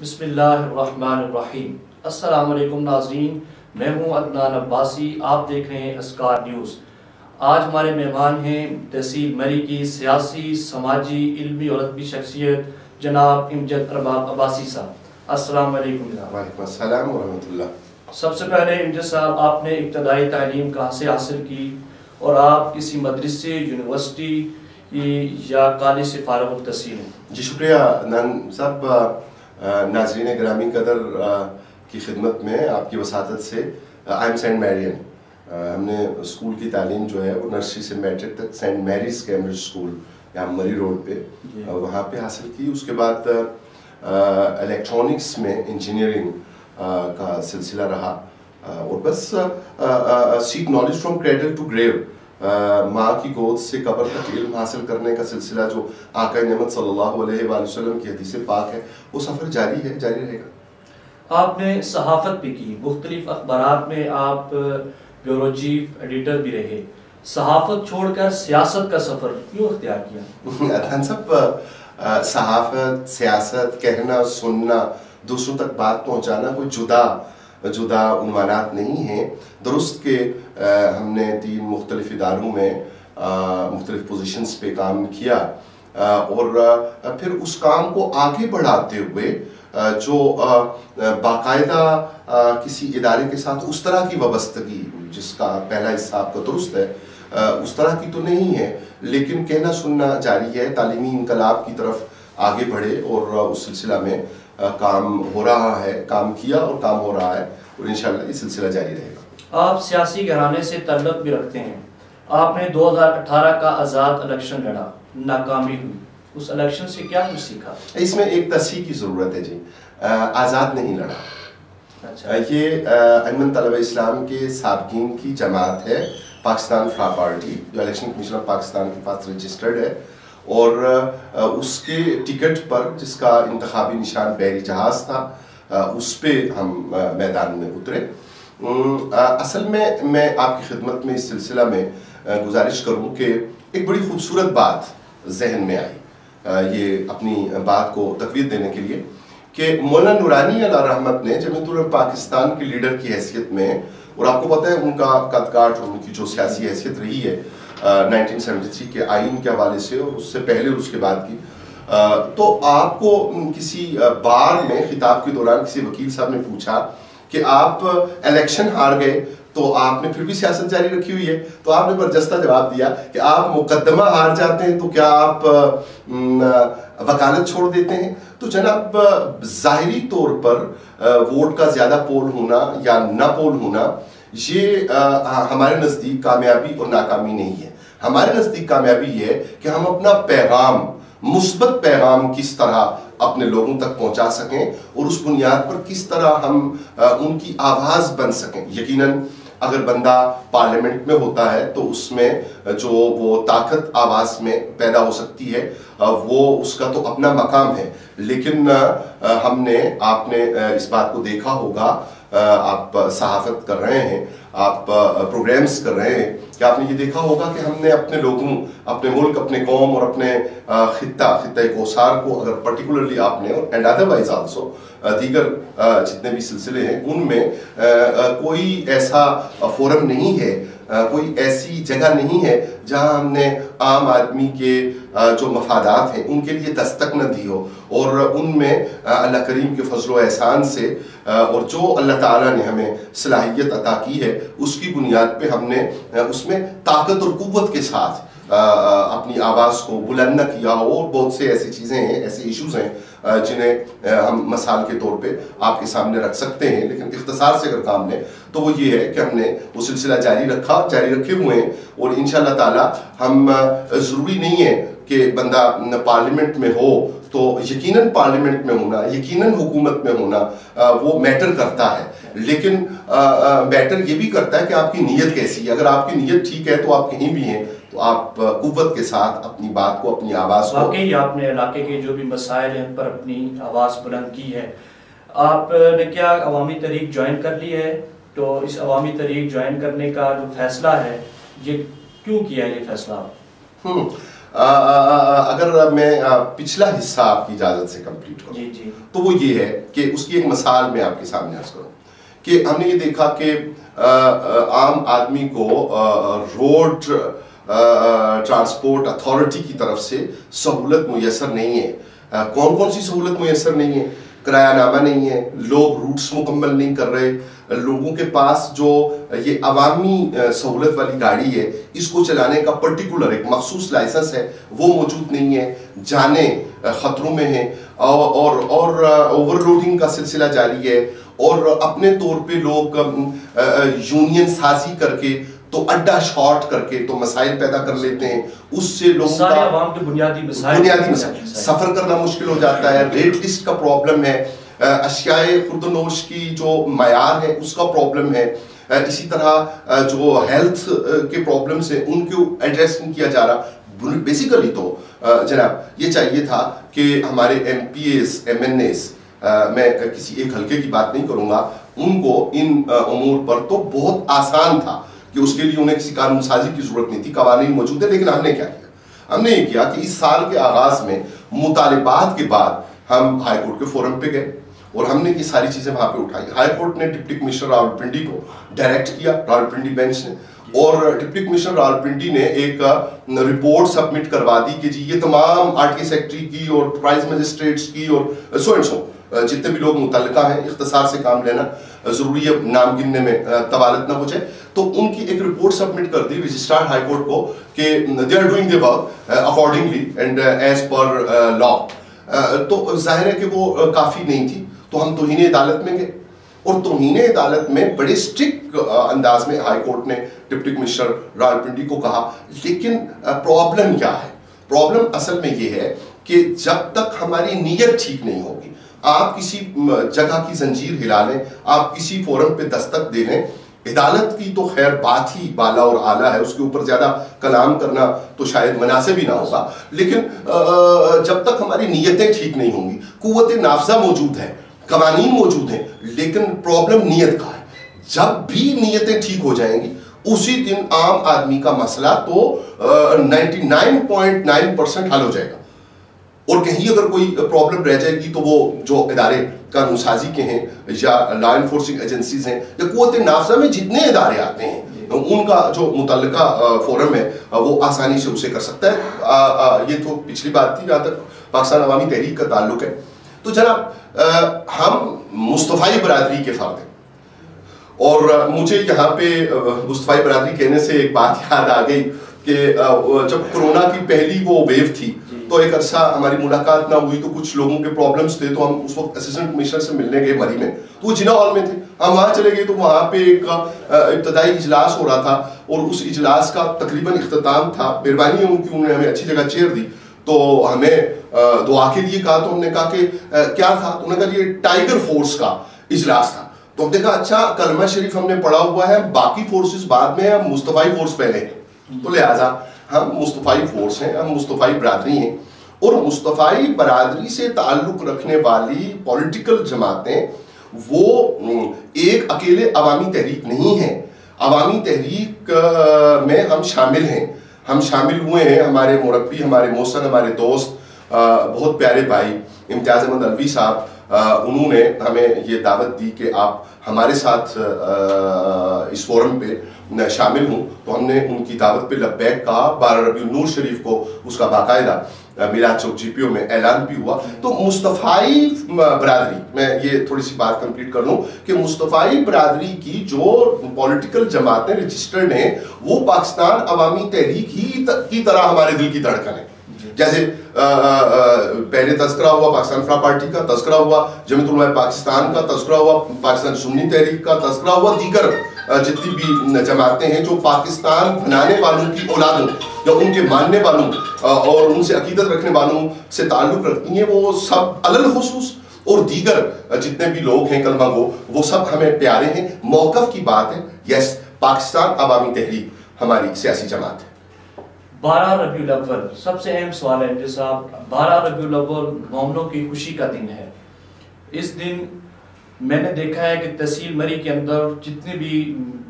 بسم اللہ الرحمن الرحیم۔ السلام علیکم ناظرین، میں ہوں عدنان عباسی، آپ دیکھ رہے ہیں اسکار نیوز۔ آج ہمارے مہمان ہیں تحصیل مری کی سیاسی، سماجی، علمی اور ادبی شخصیت جناب امجد ارباب عباسی صاحب۔ السلام علیکم جناب۔ وعلیکم السلام ورحمۃ اللہ۔ سب سے پہلے امجد صاحب، آپ نے ابتدائی تعلیم کہاں سے حاصل کی اور آپ کسی مدرسے، یونیورسٹی یا کالج سے فارغ التحصیل ہیں؟ جی شکریہ عدنان صاحب۔ ناظرین گرامی قدر کی خدمت میں آپ کی وساطت سے آئی ایم سینٹ میرین۔ ہم نے اسکول کی تعلیم جو ہے وہ نرسری سے میٹرک تک سینٹ میریز کیمبرج اسکول یہاں مری روڈ پہ وہاں پہ حاصل کی۔ اس کے بعد الیکٹرانکس میں انجینئرنگ کا سلسلہ رہا اور بس seek knowledge from cradle to grave, ماں کی گود سے قبر تک علم حاصل کرنے کا سلسلہ جو آقا نعمت صلی اللہ علیہ وآلہ وسلم کی حدیث پاک ہے، وہ سفر جاری ہے، جاری رہے گا۔ آپ نے صحافت بھی کی، مختلف اخبارات میں آپ بیورو چیف ایڈیٹر بھی رہے۔ صحافت چھوڑ کر سیاست کا سفر کیوں اختیار کیا؟ عدنان صاحب، صحافت، سیاست، کہنا، سننا، دوسروں تک بات پہنچانا کوئی جدا عنوانات نہیں ہیں۔ درست کہ ہم نے 3 مختلف اداروں میں مختلف پوزیشنز پہ کام کیا اور پھر اس کام کو آگے بڑھاتے ہوئے جو باقاعدہ کسی ادارے کے ساتھ اس طرح کی وابستگی جس کا پہلا حصہ آپ کا درست ہے، اس طرح کی تو نہیں ہے، لیکن کہنا سننا جاری ہے، تعلیمی انقلاب کی طرف آگے بڑھے اور اس سلسلہ میں کام ہو رہا ہے، کام کیا اور کام ہو رہا ہے اور انشاءاللہ یہ سلسلہ جاری رہے گا۔ آپ سیاسی گھرانے سے تعلق بھی رکھتے ہیں۔ آپ نے 2018 کا آزاد الیکشن لڑا، ناکامی ہوئی، اس الیکشن سے کیا کچھ سیکھا؟ اس میں ایک تصحیح کی ضرورت ہے جی، آزاد نہیں لڑا۔ اچھا، یہ انجمن طلبہ اسلام کے سابقین کی جماعت ہے، پاکستان فلا پارٹی، جو الیکشن کمیشن آف پاکستان کے پاس رجسٹرڈ ہے اور اس کے ٹکٹ پر جس کا انتخابی نشان بحری جہاز تھا، اس پہ ہم میدان میں اترے۔ اصل میں آپ کی خدمت میں اس سلسلہ میں گزارش کروں کہ ایک بڑی خوبصورت بات ذہن میں آئی یہ اپنی بات کو تقویت دینے کے لیے کہ مولانا نورانی علیہ رحمت نے جمعیت علماء پاکستان کے لیڈر کی حیثیت میں، اور آپ کو پتہ ہے ان کا قد کاٹ اور ان کی جو سیاسی حیثیت رہی ہے 1973 کے آئین کے حوالے سے اور اس سے پہلے اور اس کے بعد کی، تو آپ کو کسی بار میں خطاب کے دوران کسی وکیل صاحب نے پوچھا کہ آپ الیکشن ہار گئے تو آپ نے پھر بھی سیاست جاری رکھی ہوئی ہے، تو آپ نے برجستہ جواب دیا کہ آپ مقدمہ ہار جاتے ہیں تو کیا آپ وکالت چھوڑ دیتے ہیں؟ تو جناب، ظاہری طور پر ووٹ کا زیادہ پول ہونا یا نہ پول ہونا یہ ہمارے نزدیک کامیابی اور ناکامی نہیں ہے۔ ہمارے نزدیک کامیابی یہ ہے کہ ہم اپنا پیغام، مثبت پیغام کس طرح اپنے لوگوں تک پہنچا سکیں اور اس بنیاد پر کس طرح ہم ان کی آواز بن سکیں۔ یقیناً اگر بندہ پارلیمنٹ میں ہوتا ہے تو اس میں جو وہ طاقت آواز میں پیدا ہو سکتی ہے وہ اس کا تو اپنا مقام ہے، لیکن آپ نے اس بات کو دیکھا ہوگا، آپ صحافت کر رہے ہیں، آپ پروگرامز کر رہے ہیں کہ آپ نے یہ دیکھا ہوگا کہ ہم نے اپنے لوگوں، اپنے ملک، اپنے قوم اور اپنے خطہ کوسار کو اگر پرٹیکولرلی آپ نے اینڈ ادروائز آلسو دیگر جتنے بھی سلسلے ہیں ان میں کوئی ایسا فورم نہیں ہے، کوئی ایسی جگہ نہیں ہے جہاں ہم نے عام آدمی کے جو مفادات ہیں ان کے لیے دستک نہ دی ہو، اور ان میں اللہ کریم کے فضل و احسان سے اور جو اللہ تعالیٰ نے ہمیں صلاحیت عطا کی ہے اس کی بنیاد پہ ہم نے اس میں طاقت اور قوت کے ساتھ اپنی آواز کو بلند نہ کیا ہو، اور بہت سے ایسی چیزیں ہیں، ایسے ایشوز ہیں جنہیں ہم مثال کے طور پہ آپ کے سامنے رکھ سکتے ہیں، لیکن اختصار سے اگر کام لیں تو وہ یہ ہے کہ ہم نے وہ سلسلہ جاری رکھے ہوئے ہیں، اور انشاءاللہ تعالی ہم ضروری نہیں ہے کہ بندہ پارلیمنٹ میں ہو تو یقیناً پارلیمنٹ میں ہونا، یقیناً حکومت میں ہونا وہ میٹر کرتا ہے، لیکن میٹر یہ بھی کرتا ہے کہ آپ کی نیت کیسی ہے۔ اگر آپ کی نیت ٹھیک ہے تو آپ کہیں بھی ہیں تو آپ قوت کے ساتھ اپنی بات کو، اپنی آواز کو، واقعی آپ نے علاقے کے جو بھی مسائل ہیں ان پر اپنی آواز بلند کی ہے۔ آپ نے کیا عوامی تحریک جوائن کر لی ہے؟ تو اس عوامی تحریک جوائن کرنے کا جو فیصلہ ہے یہ کیوں کیا یہ فیصلہ؟ اگر میں پچھلا حصہ آپ کی اجازت سے کمپلیٹ کروں تو وہ یہ ہے کہ اس کی ایک مثال میں آپ کے سامنے عرض کروں کہ ہم نے یہ دیکھا کہ عام آدمی کو روڈ ٹرانسپورٹ اتھارٹی کی طرف سے سہولت میسر نہیں ہے. کون کون سی سہولت میسر نہیں ہے؟ کرایہ نامہ نہیں ہے، لوگ روٹس مکمل نہیں کر رہے، لوگوں کے پاس جو یہ عوامی سہولت والی گاڑی ہے اس کو چلانے کا پرٹیکولر ایک مخصوص لائسنس ہے وہ موجود نہیں ہے، جانیں خطروں میں ہیں، اور اوور لوڈنگ کا سلسلہ جاری ہے، اور اپنے طور پہ لوگ یونین سازی کر کے تو اڈا شارٹ کر کے تو مسائل پیدا کر لیتے ہیں، اس سے لوگوں کا عوام کے بنیادی مسائل سفر کرنا مشکل ہو جاتا ہے، ریٹ لسٹ کا پرابلم ہے، اشیاء خورد و نوش کی جو معیار ہے اس کا پرابلم ہے، اسی طرح جو ہیلتھ کے پرابلمس ہیں ان کو ایڈریس نہیں کیا جا رہا. بیسیکلی تو جناب یہ چاہیے تھا کہ ہمارے M P As M N As, میں کسی ایک حلقے کی بات نہیں کروں گا، ان کو ان امور پر تو بہت آسان تھا کہ اس کے لیے انہیں کسی قانون سازی کی ضرورت نہیں تھی، قوانین موجود ہے. لیکن ہم نے کیا کیا؟ ہم نے یہ کیا کہ اس سال کے آغاز میں مطالبات کے بعد ہم ہائی کورٹ کے فورم پہ گئے اور ہم نے یہ ساری چیزیں وہاں پہ اٹھائی. ہائی کورٹ نے ڈپٹی کمشنر راولپنڈی کو ڈائریکٹ کیا، راولپنڈی بینچ نے، اور ڈپٹی کمشنر راولپنڈی نے ایک رپورٹ سبمٹ کروا دی کہ جی یہ تمام آر ٹی ایس سیکٹری کی اور پرائز مجسٹریٹس کی اور سو اینڈ سو جتنے بھی لوگ متعلقہ ہیں، اختصار سے کام لینا ضروری ہے، نام گننے میں طوالت نہ ہو جائے، تو ان کی ایک رپورٹ سبمٹ کر دی رجسٹرار ہائی کورٹ کو کہ they are doing the work accordingly and as per law. تو ظاہر ہے کہ وہ کافی نہیں تھی، تو ہم توہین عدالت میں گئے، اور توہین عدالت میں بڑے اسٹرکٹ انداز میں ہائی کورٹ نے ڈپٹی کمشنر راولپنڈی کو کہا. لیکن پرابلم کیا ہے؟ پرابلم اصل میں یہ ہے کہ جب تک ہماری نیت ٹھیک نہیں ہوگی، آپ کسی جگہ کی زنجیر ہلا لیں، آپ کسی فورم پہ دستک دے لیں، عدالت کی تو خیر بات ہی بالا اور اعلیٰ ہے، اس کے اوپر زیادہ کلام کرنا تو شاید مناسب ہی نہ ہوگا، لیکن جب تک ہماری نیتیں ٹھیک نہیں ہوں گی، قوت نافذہ موجود ہے، قوانین موجود ہیں، لیکن پرابلم نیت کا ہے. جب بھی نیتیں ٹھیک ہو جائیں گی اسی دن عام آدمی کا مسئلہ تو 99.9% حل ہو جائے گا. اور کہیں اگر کوئی پرابلم رہ جائے گی تو وہ جو ادارے قانون سازی کے ہیں یا لا انفورسنگ ایجنسیز ہیں یا قوت نافذہ میں جتنے ادارے آتے ہیں ان کا جو متعلقہ فورم ہے وہ آسانی سے اسے کر سکتا ہے. یہ تو پچھلی بات تھی جہاں تک پاکستان عوامی تحریک کا تعلق ہے. تو جناب ہم مصطفی برادری کے فرد ہیں، اور مجھے یہاں پہ مصطفی برادری کہنے سے ایک بات یاد آ گئی کہ جب کرونا کی پہلی وہ ویو تھی تو ایک عرصہ ہماری ملاقات نہ ہوئی، تو کچھ لوگوں کے پرابلمس تھے، تو ہم اس وقت اسسٹنٹ کمشنر سے ملنے گئے مری میں، تو وہ جنا ہال میں تھے، ہم وہاں چلے گئے، تو وہاں پہ ایک ابتدائی اجلاس ہو رہا تھا اور اس اجلاس کا تقریباً اختتام تھا. مہربانی ہے ان کی، انہوں نے ہمیں اچھی جگہ چیئر دی، تو ہمیں دعا کے لیے کہا، تو ہم نے کہا کہ کیا تھا؟ تو انہوں نے کہا یہ ٹائیگر فورس کا اجلاس تھا. تو ہم نے کہا اچھا کلمہ شریف ہم نے پڑھا ہوا ہے، باقی فورسز بعد میں، ہم مصطفی فورس پہلے ہیں، تو لہٰذا ہم مصطفی فورس ہیں، ہم مصطفی برادری ہیں. اور مصطفی برادری سے تعلق رکھنے والی پولیٹیکل جماعتیں وہ ایک اکیلے عوامی تحریک نہیں ہیں. عوامی تحریک میں ہم شامل ہیں، ہم شامل ہوئے ہیں. ہمارے مربی، ہمارے محسن، ہمارے دوست، بہت پیارے بھائی امتیاز احمد الوی صاحب، انہوں نے ہمیں یہ دعوت دی کہ آپ ہمارے ساتھ اس فورم پہ شامل ہوں، تو ہم نے ان کی دعوت پہ لبیک کہا. 12 ربیع النور شریف کو اس کا باقاعدہ میلاد چوک جی پی او میں اعلان بھی ہوا. تو مصطفی برادری، میں یہ تھوڑی سی بات کمپلیٹ کر لوں کہ مصطفی برادری کی جو پولیٹیکل جماعتیں رجسٹرڈ ہیں وہ پاکستان عوامی تحریک ہی کی طرح ہمارے دل کی دھڑکن ہے. جیسے پہلے تذکرہ ہوا پاکستان فلاح پارٹی کا، تذکرہ ہوا جمعیت علماء پاکستان کا، تذکرہ ہوا پاکستان سنی تحریک کا، تذکرہ ہوا دیگر جتنی بھی جماعتیں ہیں جو پاکستان بنانے والوں کی اولادوں یا ان کے ماننے والوں اور ان سے عقیدت رکھنے والوں سے تعلق رکھتی ہیں، وہ سب علل خصوص اور دیگر جتنے بھی لوگ ہیں کلمہ گو، وہ سب ہمیں پیارے ہیں. موقف کی بات ہے، یس پاکستان عوامی تحریک ہماری سیاسی جماعت ہے. 12 ربیع الاول سب سے اہم سوال ہے جیسا 12 ربیع الاول مومنوں کی خوشی کا دن ہے. اس دن میں نے دیکھا ہے کہ تحصیل مری کے اندر جتنے بھی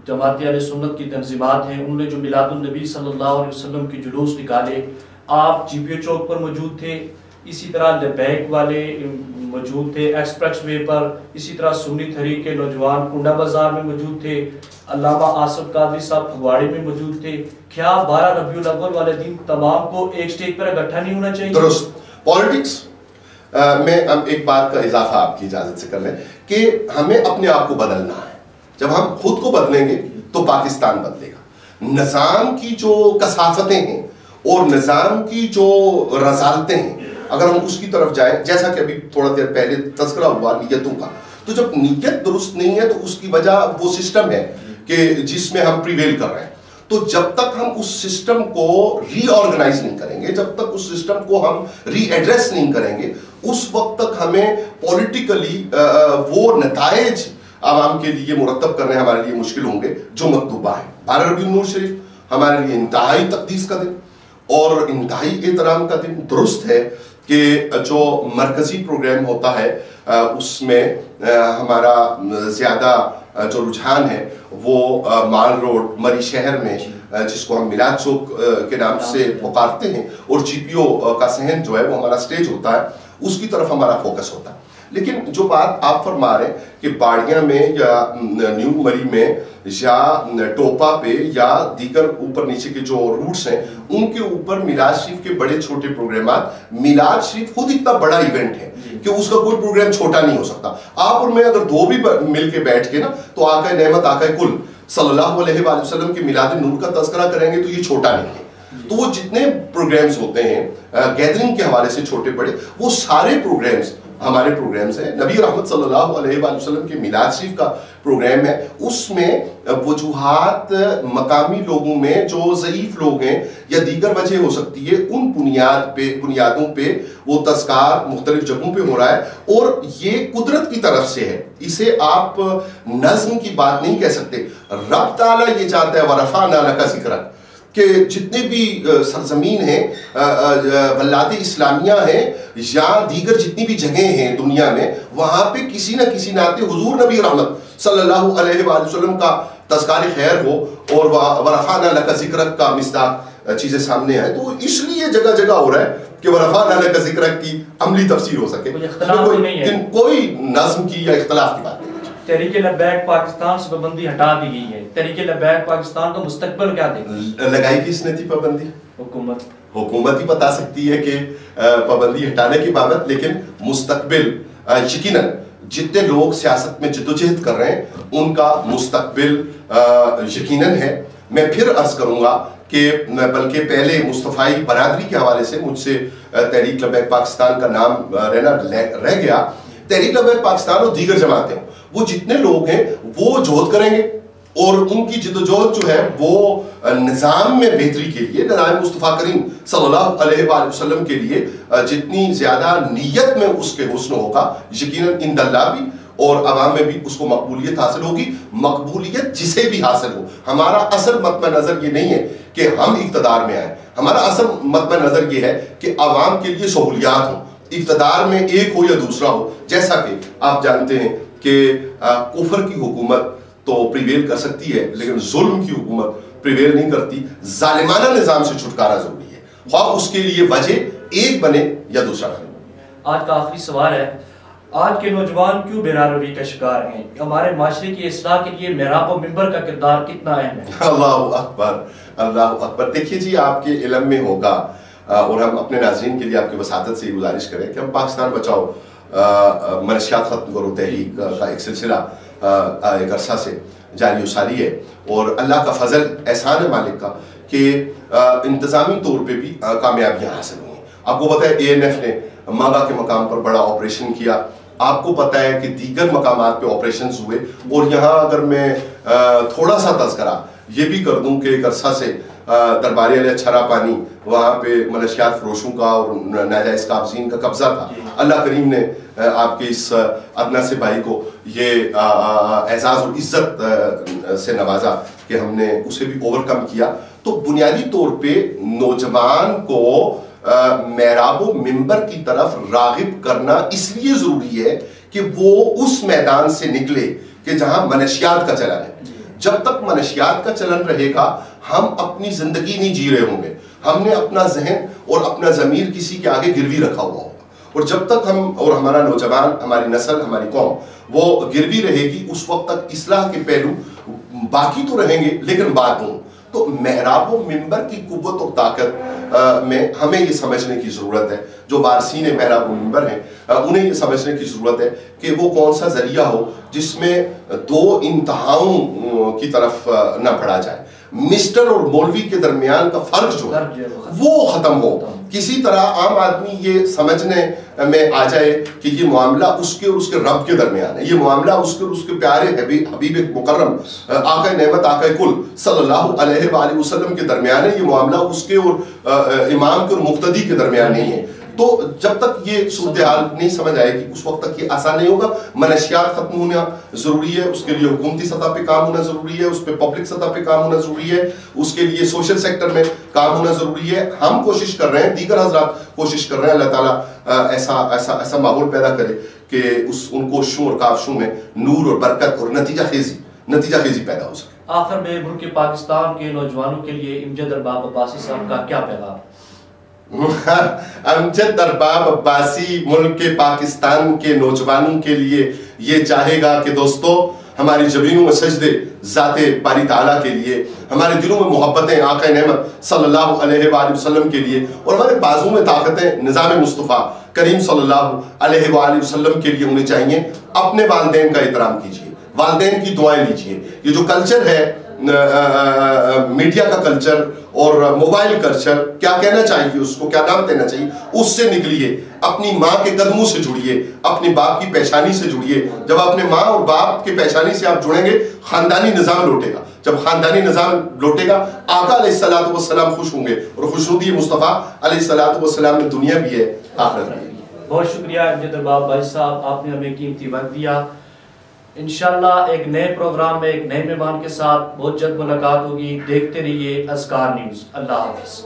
جماعت اہل سنت کی تنظیمات ہیں انہوں نے جو میلاد النبی صلی اللہ علیہ وسلم کی جلوس نکالے، آپ جی پی او چوک پر موجود تھے، اسی طرح لبیک والے موجود تھے ایکسپریس وے پر، اسی طرح سنی تحریک کے نوجوان کنڈا بازار میں موجود تھے، علامہ آصف قادری صاحب پھگواڑے میں موجود تھے. کیا 12 ربیع الاول والے دن تمام کو ایک سٹیج پر اکٹھا نہیں ہونا چاہیے؟ درست. پالیٹکس میں اب ایک بات کا اضافہ آپ کی اجازت سے کر لیں کہ ہمیں اپنے آپ کو بدلنا ہے. جب ہم خود کو بدلیں گے تو پاکستان بدلے گا. نظام کی جو کثافتیں ہیں اور نظام کی جو رذالتیں ہیں، اگر ہم اس کی طرف جائیں، جیسا کہ ابھی تھوڑا دیر پہلے تذکرہ ہوا نیتوں کا، تو جب نیت درست نہیں ہے تو اس کی وجہ وہ سسٹم ہے کہ جس میں ہم پریویل کر رہے ہیں. تو جب تک ہم اس سسٹم کو ری آرگنائز نہیں کریں گے، جب تک اس سسٹم کو ہم ری ایڈریس نہیں کریں گے، اس وقت تک ہمیں پولیٹیکلی وہ نتائج عوام کے لیے مرتب کرنے ہمارے لیے مشکل ہوں گے جو مطلوبہ ہے. 12 ربیع النور شریف ہمارے لیے انتہائی تقدیس کا دن اور انتہائی احترام کا دن. درست ہے کہ جو مرکزی پروگرام ہوتا ہے اس میں ہمارا زیادہ جو رجحان ہے وہ مال روڈ مری شہر میں، جس کو ہم میلاد چوک کے نام سے پکارتے ہیں، اور جی پی او کا صحن جو ہے وہ ہمارا سٹیج ہوتا ہے، اس کی طرف ہمارا فوکس ہوتا ہے. لیکن جو بات آپ فرما رہے ہیں کہ باڑیاں میں یا نیو مری میں یا ٹوپا پہ یا دیگر اوپر نیچے کے جو روٹس ہیں ان کے اوپر میلاد شریف کے بڑے چھوٹے پروگرامات، میلاد شریف خود اتنا بڑا ایونٹ ہے کہ اس کا کوئی پروگرام چھوٹا نہیں ہو سکتا. آپ اور میں اگر دو بھی مل کے بیٹھ کے نا تو آقا نعمت آقا کل صلی اللہ علیہ وآلہ وسلم کے میلاد نور کا تذکرہ کریں گے تو یہ چھوٹا نہیں ہے. تو وہ جتنے پروگرامز ہوتے ہیں گیدرنگ کے حوالے سے چھوٹے بڑے، وہ سارے پروگرامز ہمارے پروگرامز ہیں. نبی رحمت صلی اللہ علیہ وآلہ وسلم کے میلاد شریف کا پروگرام ہے، اس میں وجوہات مقامی لوگوں میں جو ضعیف لوگ ہیں یا دیگر وجہ ہو سکتی ہے، ان بنیادوں پہ وہ تذکار مختلف جگہوں پہ ہو رہا ہے، اور یہ قدرت کی طرف سے ہے. اسے آپ نظم کی بات نہیں کہہ سکتے. رب تعالیٰ یہ چاہتا ہے وَرَفَعْنَا لَكَ ذِكْرَكَ کہ جتنے بھی سرزمین ہیں، بلاد اسلامیہ ہیں یا دیگر جتنی بھی جگہیں ہیں دنیا میں، وہاں پہ کسی نہ کسی ناطے حضور نبی رحمت صلی اللہ علیہ وآلہ وسلم کا تذکار خیر ہو اور وَرَفَعْنَا لَكَ ذِكْرَكَ کا مصداق چیزیں سامنے آئیں. تو اس لیے جگہ جگہ ہو رہا ہے کہ وَرَفَعْنَا لَكَ ذِكْرَكَ کی عملی تفسیر ہو سکے. کوئی نظم کی یا اختلاف کی بات نہیں. تحریک لبیک پاکستان سے پابندی ہٹا دی گئی ہے. تحریک لبیک پاکستان کا مستقبل کیا دیکھیں؟ لگائی کس نے تھی پابندی؟ حکومت ہی بتا سکتی ہے کہ پابندی ہٹانے کی بابت، لیکن مستقبل یقیناً جتنے لوگ سیاست میں جدوجہد کر رہے ہیں ان کا مستقبل یقیناً ہے. میں پھر عرض کروں گا کہ بلکہ پہلے مصطفی برادری کے حوالے سے مجھ سے تحریک لبیک پاکستان کا نام رہ گیا. تحریک لبیک پاکستان اور دیگر جماعتیں، وہ جتنے لوگ ہیں وہ جہد کریں گے اور ان کی جدوجہد جو ہے وہ نظام میں بہتری کے لیے، نظام مصطفیٰ کریم صلی اللہ علیہ وآلہ وسلم کے لیے جتنی زیادہ نیت میں اس کے حسن ہوگا، یقیناً عند اللہ بھی اور عوام میں بھی اس کو مقبولیت حاصل ہوگی. مقبولیت جسے بھی حاصل ہو، ہمارا اصل مطمع نظر یہ نہیں ہے کہ ہم اقتدار میں آئیں. ہمارا اصل مطمع نظر یہ ہے کہ عوام کے لیے سہولیات ہوں، اقتدار میں ایک ہو یا دوسرا ہو. جیسا کہ آپ جانتے ہیں کہ کفر کی حکومت تو پریویل کر سکتی ہے لیکن ظلم کی حکومت پریویل نہیں کرتی. ظالمانہ نظام سے چھٹکارا ضروری ہے، خواہ اس کے لیے وجہ ایک بنے یا دوسرا بنے. آج کا آخری سوال ہے، آج کے نوجوان کیوں بے روی کا شکار ہیں؟ ہمارے معاشرے کی اصلاح کے لیے محراب و منبر کا کردار کتنا اہم ہے؟ اللہ اکبر، اللہ اکبر. دیکھیے جی، آپ کے علم میں ہوگا اور ہم اپنے ناظرین کے لیے آپ کی وساطت سے گزارش کریں کہ ہم پاکستان بچاؤ منشیات ختم کرو تحریک کا ایک سلسلہ ایک عرصہ سے جاری و ساری ہے، اور اللہ کا فضل احسان ہے مالک کا کہ انتظامی طور پہ بھی کامیابیاں حاصل ہوئی ہیں. آپ کو پتہ ہے ANF نے ماگا کے مقام پر بڑا آپریشن کیا، آپ کو پتہ ہے کہ دیگر مقامات پہ آپریشنز ہوئے، اور یہاں اگر میں تھوڑا سا تذکرہ یہ بھی کر دوں کہ ایک عرصہ سے درباری علیہ چھرا پانی وہاں پہ منشیات فروشوں کا اور ناجائز قابضین کا قبضہ تھا. اللہ کریم نے آپ کے اس ادنا سے بھائی کو یہ اعزاز اور عزت سے نوازا کہ ہم نے اسے بھی اوور کم کیا. تو بنیادی طور پہ نوجوان کو محراب و منبر کی طرف راغب کرنا اس لیے ضروری ہے کہ وہ اس میدان سے نکلے کہ جہاں منشیات کا چلن ہے. جب تک منشیات کا چلن رہے گا ہم اپنی زندگی نہیں جی رہے ہوں گے. ہم نے اپنا ذہن اور اپنا ضمیر کسی کے آگے گروی رکھا ہوا ہوگا. اور جب تک ہم اور ہمارا نوجوان، ہماری نسل، ہماری قوم وہ گروی رہے گی، اس وقت تک اصلاح کے پہلو باقی تو رہیں گے لیکن بعد ہوں. تو محراب و منبر کی قوت اور طاقت میں ہمیں یہ سمجھنے کی ضرورت ہے، جو وارثین محراب و منبر ہیں انہیں یہ سمجھنے کی ضرورت ہے کہ وہ کون سا ذریعہ ہو جس میں دو انتہاؤں کی طرف نہ بڑھا جائے. مسٹر اور مولوی کے درمیان کا فرق جو ہے وہ ختم ہو. کسی طرح عام آدمی یہ سمجھنے میں آ جائے کہ یہ معاملہ اس کے اور اس کے رب کے درمیان ہے، یہ معاملہ اس کے اور اس کے پیارے حبیب مکرم آقا نعمت آقا کل صلی اللہ علیہ وآلہ وسلم کے درمیان ہے، یہ معاملہ اس کے اور امام کے اور مقتدی کے درمیان نہیں ہے. تو جب تک یہ صورتحال نہیں سمجھ آئے گی اس وقت تک یہ آسان نہیں ہوگا. منشیات ختم ہونا ضروری ہے، اس کے لیے حکومتی سطح پہ کام ہونا ضروری ہے، اس پہ پبلک سطح پہ کام ہونا ضروری ہے، اس کے لیے سوشل سیکٹر میں کام ہونا ضروری ہے. ہم کوشش کر رہے ہیں، دیگر حضرات کوشش کر رہے ہیں، اللہ تعالیٰ ایسا ماحول پیدا کرے کہ ان کوششوں اور کاوشوں میں نور اور برکت اور نتیجہ خیزی پیدا ہو سکے. آخر میں ملک پاکستان کے نوجوانوں کے لیے امجد ارباب عباسی صاحب کا کیا پیغام؟ امجد ارباب عباسی ملک پاکستان کے نوجوانوں کے لیے یہ چاہے گا کہ دوستو ہماری جبینوں میں سجدے ذات باری تعالیٰ کے لیے، ہمارے دلوں میں محبتیں آقا نعمت صلی اللہ علیہ وآلہ وسلم کے لیے، اور ہمارے بازو میں طاقتیں نظام مصطفیٰ کریم صلی اللہ علیہ وآلہ وسلم کے لیے ہونی چاہیے. اپنے والدین کا احترام کیجیے، والدین کی دعائیں لیجیے. یہ جو کلچر ہے میڈیا کا کلچر اور موبائل کلچر، کیا کہنا چاہیے اس کو، کیا نام دینا چاہیے، اس سے نکلیے. اپنی ماں کے قدموں سے جڑیے، اپنے باپ کی پیشانی سے جڑیے. جب اپنے ماں اور باپ کی پیشانی سے آپ جڑیں گے خاندانی نظام لوٹے گا. جب خاندانی نظام لوٹے گا آقا علیہ الصلوۃ والسلام خوش ہوں گے، اور خوشنودی مصطفیٰ علیہ الصلوۃ والسلام میں دنیا بھی ہے آخرت بھی ہے. بہت شکریہ امجد ارباب بھائی صاحب، آپ نے ہمیں قیمتی وقت دیا. انشاءاللہ ایک نئے پروگرام میں ایک نئے مہمان کے ساتھ بہت جلد ملاقات ہوگی. دیکھتے رہیے اذکار نیوز. اللہ حافظ.